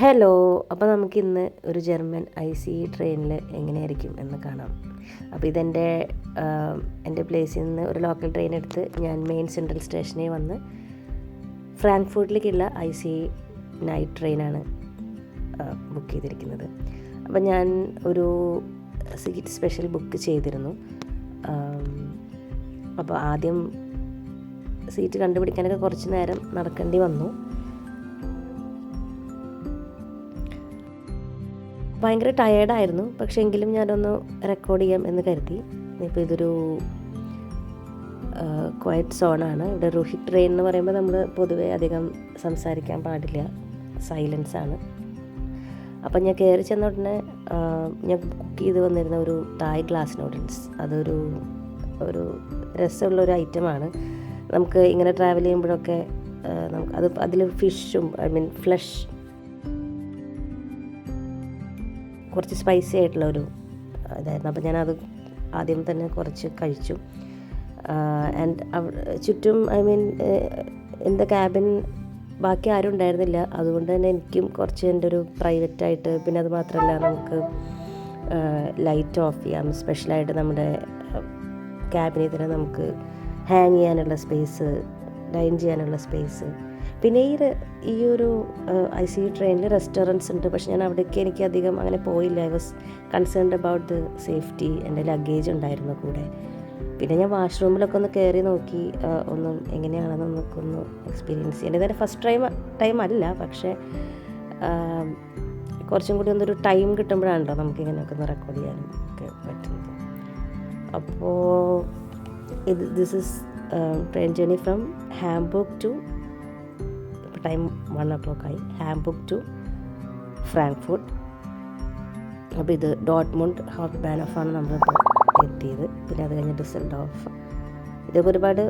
Hello, അപ്പോൾ നമുക്കിന്ന് ഒരു ജർമ്മൻ ICE ട്രെയിനിൽ എങ്ങനെയായിരിക്കും എന്ന് കാണാം. അപ്പോൾ എൻ്റെ പ്ലേസിൽ നിന്ന് ഒരു ലോക്കൽ ട്രെയിൻ എടുത്ത് ഞാൻ മെയിൻ സെൻട്രൽ സ്റ്റേഷനിൽ വന്ന് ഫ്രാങ്ക്ഫർട്ടിലേക്കുള്ള ICE നൈറ്റ് ട്രെയിനാണ് ബുക്ക് ചെയ്തിരിക്കുന്നത്. അപ്പോൾ ഞാൻ ഒരു സീറ്റ് സ്പെഷ്യൽ ബുക്ക് ചെയ്തിരുന്നു. അപ്പോൾ ആദ്യം സീറ്റ് കണ്ടുപിടിക്കാനൊക്കെ കുറച്ച് നേരം നടക്കേണ്ടി വന്നു. ഭയങ്കര ടയേർഡായിരുന്നു, പക്ഷേ എങ്കിലും ഞാനൊന്ന് റെക്കോർഡ് ചെയ്യാം എന്ന് കരുതി. ഇപ്പോൾ ഇതൊരു ക്വയറ്റ് സോണാണ്. ഇവിടെ റുഹിക് ട്രെയിൻ എന്ന് പറയുമ്പോൾ നമ്മൾ പൊതുവെ അധികം സംസാരിക്കാൻ പാടില്ല, സൈലൻസ് ആണ്. അപ്പം ഞാൻ കയറി ചെന്ന ഉടനെ ഞാൻ കുക്ക് ചെയ്ത് വന്നിരുന്ന ഒരു തായ് ഗ്ലാസ് നൂഡിൽസ്, അതൊരു രസമുള്ളൊരു ഐറ്റമാണ്. നമുക്ക് ഇങ്ങനെ ട്രാവൽ ചെയ്യുമ്പോഴൊക്കെ അതിൽ ഫിഷും ഫ്ലഷ് കുറച്ച് സ്പൈസി ആയിട്ടുള്ള ഒരു ഇതായിരുന്നു. അപ്പോൾ ഞാനത് ആദ്യം തന്നെ കുറച്ച് കഴിച്ചു. ആൻഡ് ചുറ്റും ഇൻ ദ ക്യാബിൻ ബാക്കി ആരും ഉണ്ടായിരുന്നില്ല. അതുകൊണ്ട് തന്നെ എനിക്കും കുറച്ച് എൻ്റെ ഒരു പ്രൈവറ്റായിട്ട്, പിന്നെ അത് മാത്രമല്ല നമുക്ക് ലൈറ്റ് ഓഫ് ചെയ്യാം. സ്പെഷ്യലായിട്ട് നമ്മുടെ ക്യാബിനിൽ തന്നെ നമുക്ക് ഹാങ് ചെയ്യാനുള്ള സ്പേസ്, ഡൈൻ ചെയ്യാനുള്ള സ്പേസ്. പിന്നെ ഈ ഒരു ICE ട്രെയിനിൽ റെസ്റ്റോറൻറ്റ്സ് ഉണ്ട്. പക്ഷെ ഞാൻ അവിടേക്ക് എനിക്ക് അധികം അങ്ങനെ പോയില്ല. I was concerned about the safety. എൻ്റെ ലഗേജ് ഉണ്ടായിരുന്നു കൂടെ. പിന്നെ ഞാൻ വാഷ്റൂമിലൊക്കെ ഒന്ന് കയറി നോക്കി, ഒന്നും എങ്ങനെയാണെന്ന് നമുക്കൊന്ന് എക്സ്പീരിയൻസ് ചെയ്യാൻ. എൻ്റെ തന്നെ ഫസ്റ്റ് ടൈം അല്ല, പക്ഷേ കുറച്ചും കൂടി ഒന്നൊരു ടൈം കിട്ടുമ്പോഴാണല്ലോ നമുക്കിങ്ങനെയൊക്കെ ഒന്ന് റെക്കോർഡ് ചെയ്യാനും ഒക്കെ പറ്റുന്നത്. അപ്പോൾ this is train journey from Hamburg to, time 1 o'clock ആയി, ഹാംബുർഗ് ടു ഫ്രാങ്ക്ഫർട്ട്. അപ്പോൾ ഇത് ഡോട്ട്മുണ്ട് ഹോപ്റ്റ്ബാനോഫാണ് നമ്മളിപ്പോൾ എത്തിയത്. പിന്നെ അത് കഴിഞ്ഞ് ഡിസൽഡോർഫ്. ഇതൊക്കെ ഒരുപാട്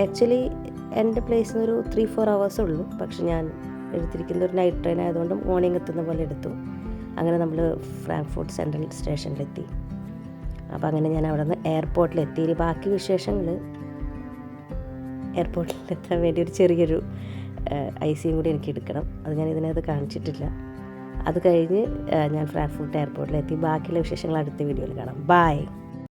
ആക്ച്വലി എൻ്റെ പ്ലേസിൽ നിന്ന് ഒരു 3-4 hours ഉള്ളൂ. പക്ഷെ ഞാൻ എടുത്തിരിക്കുന്ന ഒരു നൈറ്റ് ട്രെയിൻ ആയതുകൊണ്ട് മോർണിംഗ് എത്തുന്ന പോലെ എടുത്തു. അങ്ങനെ നമ്മൾ ഫ്രാങ്ക്ഫർട്ട് സെൻട്രൽ സ്റ്റേഷനിലെത്തി. അപ്പോൾ അങ്ങനെ ഞാൻ അവിടെ നിന്ന് എയർപോർട്ടിലെത്തി. ഇനി ബാക്കി വിശേഷങ്ങൾ എയർപോർട്ടിലെത്താൻ വേണ്ടി ഒരു ചെറിയൊരു ICയും കൂടി എനിക്ക് എടുക്കണം. അത് ഞാൻ ഇതിനകത്ത് കാണിച്ചിട്ടില്ല. അത് കഴിഞ്ഞ് ഞാൻ ഫ്രാങ്ക്ഫർട്ട് എയർപോർട്ടിലെത്തി. ബാക്കിയുള്ള വിശേഷങ്ങൾ അടുത്ത വീഡിയോയിൽ കാണാം. ബൈ.